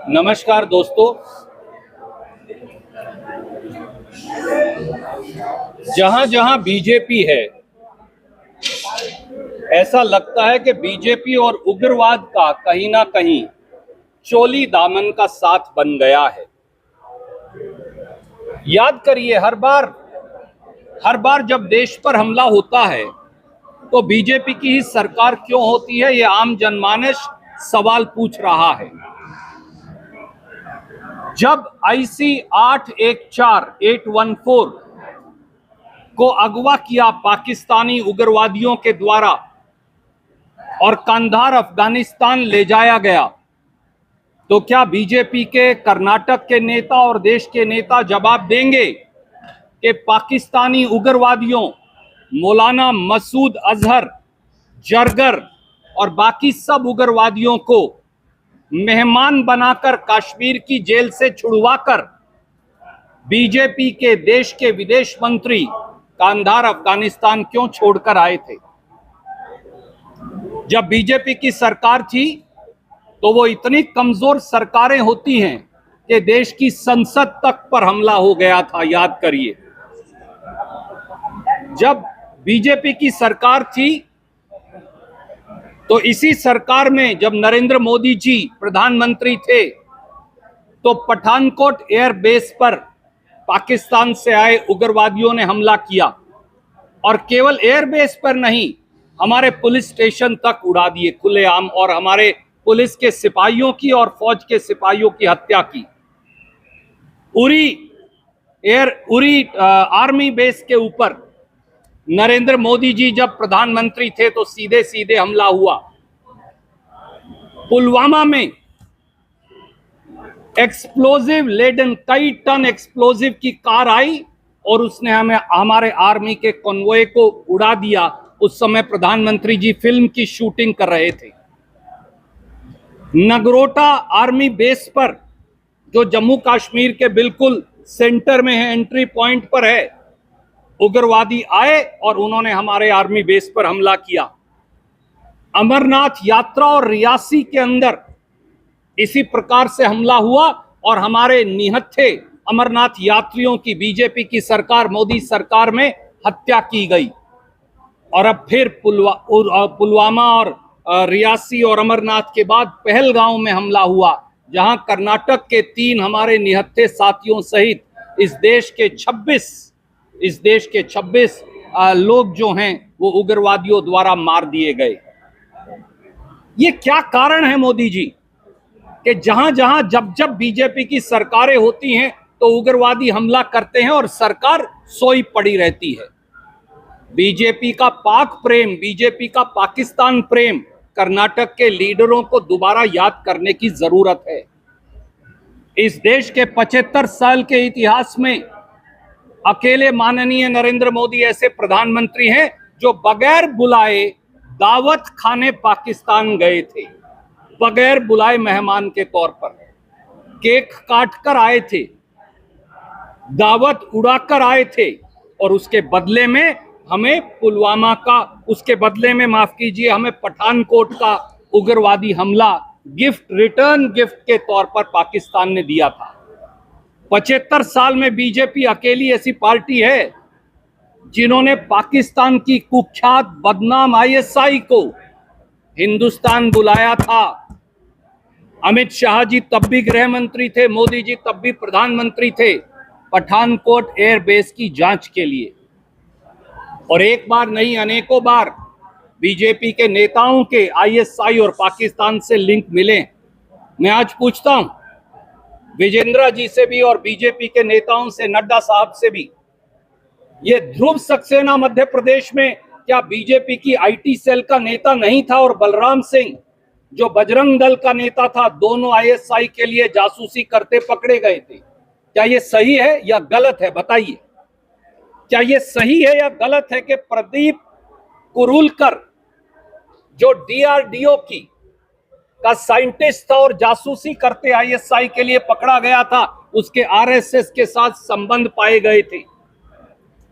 नमस्कार दोस्तों। जहां जहां बीजेपी है, ऐसा लगता है कि बीजेपी और उग्रवाद का कहीं ना कहीं चोली दामन का साथ बन गया है। याद करिए, हर बार जब देश पर हमला होता है तो बीजेपी की ही सरकार क्यों होती है, ये आम जनमानस सवाल पूछ रहा है। जब IC 814 को अगवा किया पाकिस्तानी उग्रवादियों के द्वारा और कंधार अफगानिस्तान ले जाया गया, तो क्या बीजेपी के कर्नाटक के नेता और देश के नेता जवाब देंगे कि पाकिस्तानी उग्रवादियों मौलाना मसूद अजहर, जरगर और बाकी सब उग्रवादियों को मेहमान बनाकर कश्मीर की जेल से छुड़वाकर बीजेपी के देश के विदेश मंत्री कंधार अफगानिस्तान क्यों छोड़कर आए थे? जब बीजेपी की सरकार थी तो वो इतनी कमजोर सरकारें होती हैं कि देश की संसद तक पर हमला हो गया था। याद करिए, जब बीजेपी की सरकार थी तो इसी सरकार में जब नरेंद्र मोदी जी प्रधानमंत्री थे तो पठानकोट एयरबेस पर पाकिस्तान से आए उग्रवादियों ने हमला किया और केवल एयरबेस पर नहीं, हमारे पुलिस स्टेशन तक उड़ा दिए खुलेआम और हमारे पुलिस के सिपाहियों की और फौज के सिपाहियों की हत्या की। उरी आर्मी बेस के ऊपर नरेंद्र मोदी जी जब प्रधानमंत्री थे तो सीधे सीधे हमला हुआ। पुलवामा में एक्सप्लोजिव लेडन, कई टन एक्सप्लोजिव की कार आई और उसने हमारे आर्मी के कॉन्वॉय को उड़ा दिया। उस समय प्रधानमंत्री जी फिल्म की शूटिंग कर रहे थे। नगरोटा आर्मी बेस पर, जो जम्मू कश्मीर के बिल्कुल सेंटर में है, एंट्री पॉइंट पर है, उग्रवादी आए और उन्होंने हमारे आर्मी बेस पर हमला किया। अमरनाथ यात्रा और रियासी के अंदर इसी प्रकार से हमला हुआ और हमारे निहत्थे अमरनाथ यात्रियों की बीजेपी की सरकार, मोदी सरकार में हत्या की गई। और अब फिर पुलवामा और रियासी और अमरनाथ के बाद पहलगांव में हमला हुआ, जहां कर्नाटक के 3 हमारे निहत्थे साथियों सहित इस देश के 26 लोग जो हैं वो उग्रवादियों द्वारा मार दिए गए। ये क्या कारण है मोदी जी कि जहां जब बीजेपी की सरकारें होती हैं तो उग्रवादी हमला करते हैं और सरकार सोई पड़ी रहती है? बीजेपी का पाक प्रेम, बीजेपी का पाकिस्तान प्रेम कर्नाटक के लीडरों को दोबारा याद करने की जरूरत है। इस देश के 75 साल के इतिहास में अकेले माननीय नरेंद्र मोदी ऐसे प्रधानमंत्री हैं जो बगैर बुलाए दावत खाने पाकिस्तान गए थे, बगैर बुलाए मेहमान के तौर पर केक काट कर आए थे, दावत उड़ाकर आए थे और उसके बदले में हमें माफ कीजिए, हमें पठानकोट का उग्रवादी हमला रिटर्न गिफ्ट के तौर पर पाकिस्तान ने दिया था। 75 साल में बीजेपी अकेली ऐसी पार्टी है जिन्होंने पाकिस्तान की कुख्यात बदनाम ISI को हिंदुस्तान बुलाया था। अमित शाह जी तब भी गृह मंत्री थे, मोदी जी तब भी प्रधानमंत्री थे, पठानकोट एयरबेस की जांच के लिए। और एक बार नहीं, अनेकों बार बीजेपी के नेताओं के ISI और पाकिस्तान से लिंक मिले। मैं आज पूछता हूं विजेंद्र जी से भी और बीजेपी के नेताओं से, नड्डा साहब से भी, ये ध्रुव सक्सेना मध्य प्रदेश में क्या बीजेपी की IT सेल का नेता नहीं था? और बलराम सिंह जो बजरंग दल का नेता था, दोनों ISI के लिए जासूसी करते पकड़े गए थे। क्या ये सही है या गलत है? बताइए, क्या ये सही है या गलत है कि प्रदीप कुरुलकर जो DRDO का साइंटिस्ट था और जासूसी करते ISI के लिए पकड़ा गया था, उसके RSS के साथ संबंध पाए गए थे?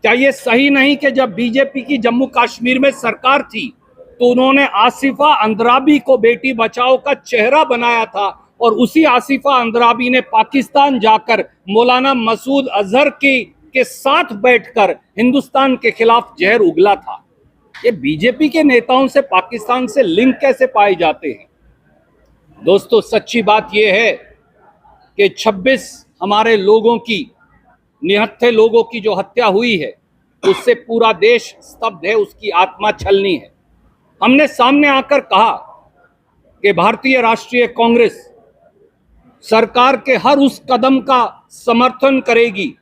क्या ये सही नहीं कि जब बीजेपी की जम्मू कश्मीर में सरकार थी तो उन्होंने आसिफा अंद्राबी को बेटी बचाओ का चेहरा बनाया था और उसी आसिफा अंद्राबी ने पाकिस्तान जाकर मौलाना मसूद अजहर के साथ बैठकर हिंदुस्तान के खिलाफ जहर उगला था। ये बीजेपी के नेताओं से पाकिस्तान से लिंक कैसे पाए जाते हैं? दोस्तों, सच्ची बात यह है कि 26 हमारे लोगों की, निहत्थे लोगों की जो हत्या हुई है, उससे पूरा देश स्तब्ध है, उसकी आत्मा छलनी है। हमने सामने आकर कहा कि भारतीय राष्ट्रीय कांग्रेस सरकार के हर उस कदम का समर्थन करेगी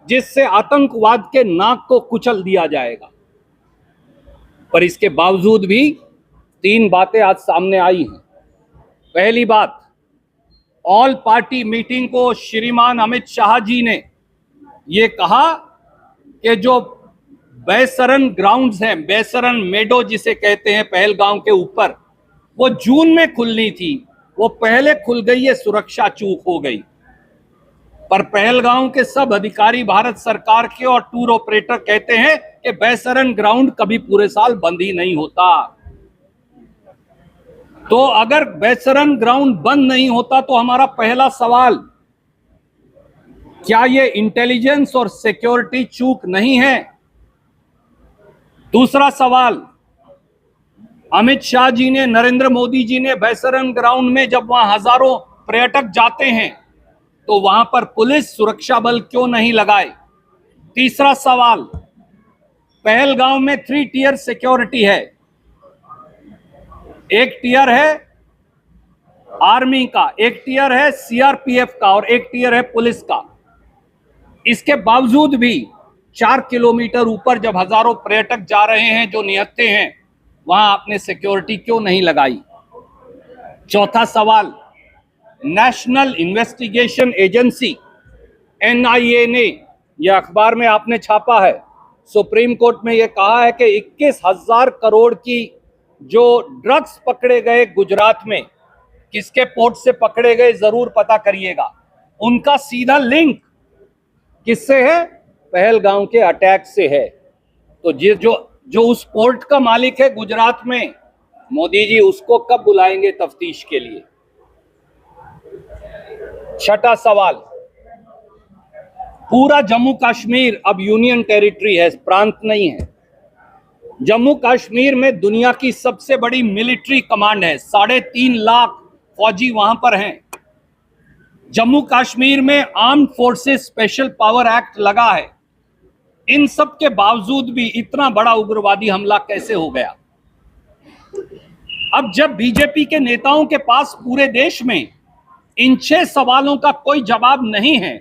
जिससे आतंकवाद के नाक को कुचल दिया जाएगा। पर इसके बावजूद भी 3 बातें आज सामने आई हैं। पहली बात, ऑल पार्टी मीटिंग को श्रीमान अमित शाह जी ने ये कहा कि जो बैसरन ग्राउंड्स हैं, बैसरन मेडो जिसे कहते हैं पहलगांव के ऊपर, वो जून में खुलनी थी, वो पहले खुल गई, ये सुरक्षा चूक हो गई। पर पहलगांव के सब अधिकारी भारत सरकार के और टूर ऑपरेटर कहते हैं कि बैसरन ग्राउंड कभी पूरे साल बंद ही नहीं होता। तो अगर बैसरन ग्राउंड बंद नहीं होता तो हमारा पहला सवाल, क्या ये इंटेलिजेंस और सिक्योरिटी चूक नहीं है? दूसरा सवाल, अमित शाह जी ने, नरेंद्र मोदी जी ने बैसरन ग्राउंड में जब वहां हजारों पर्यटक जाते हैं तो वहां पर पुलिस सुरक्षा बल क्यों नहीं लगाए? तीसरा सवाल, पहलगांव में 3 टियर सिक्योरिटी है। एक टियर है आर्मी का, एक टियर है सीआरपीएफ का और एक टियर है पुलिस का। इसके बावजूद भी 4 किलोमीटर ऊपर जब हजारों पर्यटक जा रहे हैं जो निहत्थे हैं, वहां आपने सिक्योरिटी क्यों नहीं लगाई? चौथा सवाल, नेशनल इन्वेस्टिगेशन एजेंसी एनआईए ने, यह अखबार में आपने छापा है, सुप्रीम कोर्ट में यह कहा है कि 21,000 करोड़ की जो ड्रग्स पकड़े गए गुजरात में, किसके पोर्ट से पकड़े गए जरूर पता करिएगा, उनका सीधा लिंक किससे है? पहलगांव के अटैक से है। तो जो उस पोर्ट का मालिक है गुजरात में, मोदी जी उसको कब बुलाएंगे तफ्तीश के लिए? छठा सवाल, पूरा जम्मू कश्मीर अब यूनियन टेरिटरी है, प्रांत नहीं है। जम्मू कश्मीर में दुनिया की सबसे बड़ी मिलिट्री कमांड है, 3.5 लाख फौजी वहां पर हैं। जम्मू कश्मीर में armed forces special power act लगा है। इन सब के बावजूद भी इतना बड़ा उग्रवादी हमला कैसे हो गया? अब जब बीजेपी के नेताओं के पास पूरे देश में इन 6 सवालों का कोई जवाब नहीं है,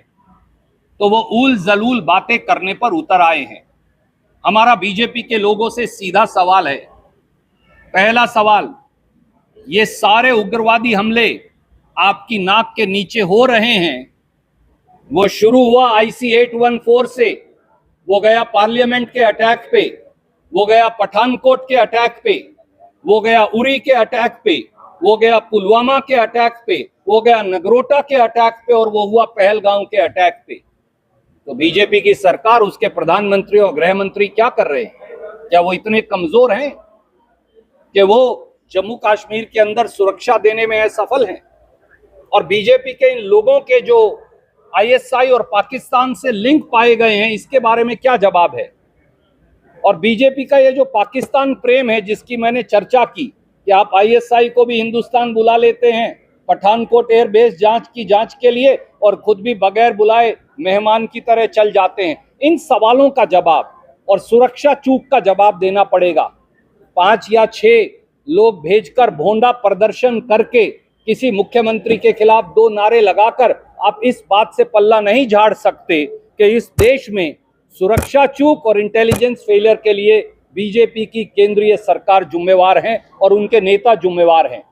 तो वो ऊल जलूल बातें करने पर उतर आए हैं। हमारा बीजेपी के लोगों से सीधा सवाल है। पहला सवाल, ये सारे उग्रवादी हमले आपकी नाक के नीचे हो रहे हैं, वो शुरू हुआ IC 814 से, वो गया पार्लियामेंट के अटैक पे, वो गया पठानकोट के अटैक पे, वो गया उरी के अटैक पे, वो गया पुलवामा के अटैक पे, वो गया नगरोटा के अटैक पे और वो हुआ पहलगांव के अटैक पे। तो बीजेपी की सरकार, उसके प्रधानमंत्री और गृह मंत्री क्या कर रहे हैं? क्या वो इतने कमजोर हैं कि वो जम्मू कश्मीर के अंदर सुरक्षा देने में असफल हैं? और बीजेपी के इन लोगों के जो ISI और पाकिस्तान से लिंक पाए गए हैं, इसके बारे में क्या जवाब है? और बीजेपी का ये जो पाकिस्तान प्रेम है जिसकी मैंने चर्चा की कि आप ISI को भी हिंदुस्तान बुला लेते हैं पठानकोट एयरबेस जांच के लिए और खुद भी बगैर बुलाए मेहमान की तरह चल जाते हैं, इन सवालों का जवाब और सुरक्षा चूक का जवाब देना पड़ेगा। 5 या 6 लोग भेजकर भोंडा प्रदर्शन करके किसी मुख्यमंत्री के खिलाफ 2 नारे लगाकर आप इस बात से पल्ला नहीं झाड़ सकते कि इस देश में सुरक्षा चूक और इंटेलिजेंस फेलियर के लिए बीजेपी की केंद्रीय सरकार जिम्मेवार है और उनके नेता जिम्मेवार हैं।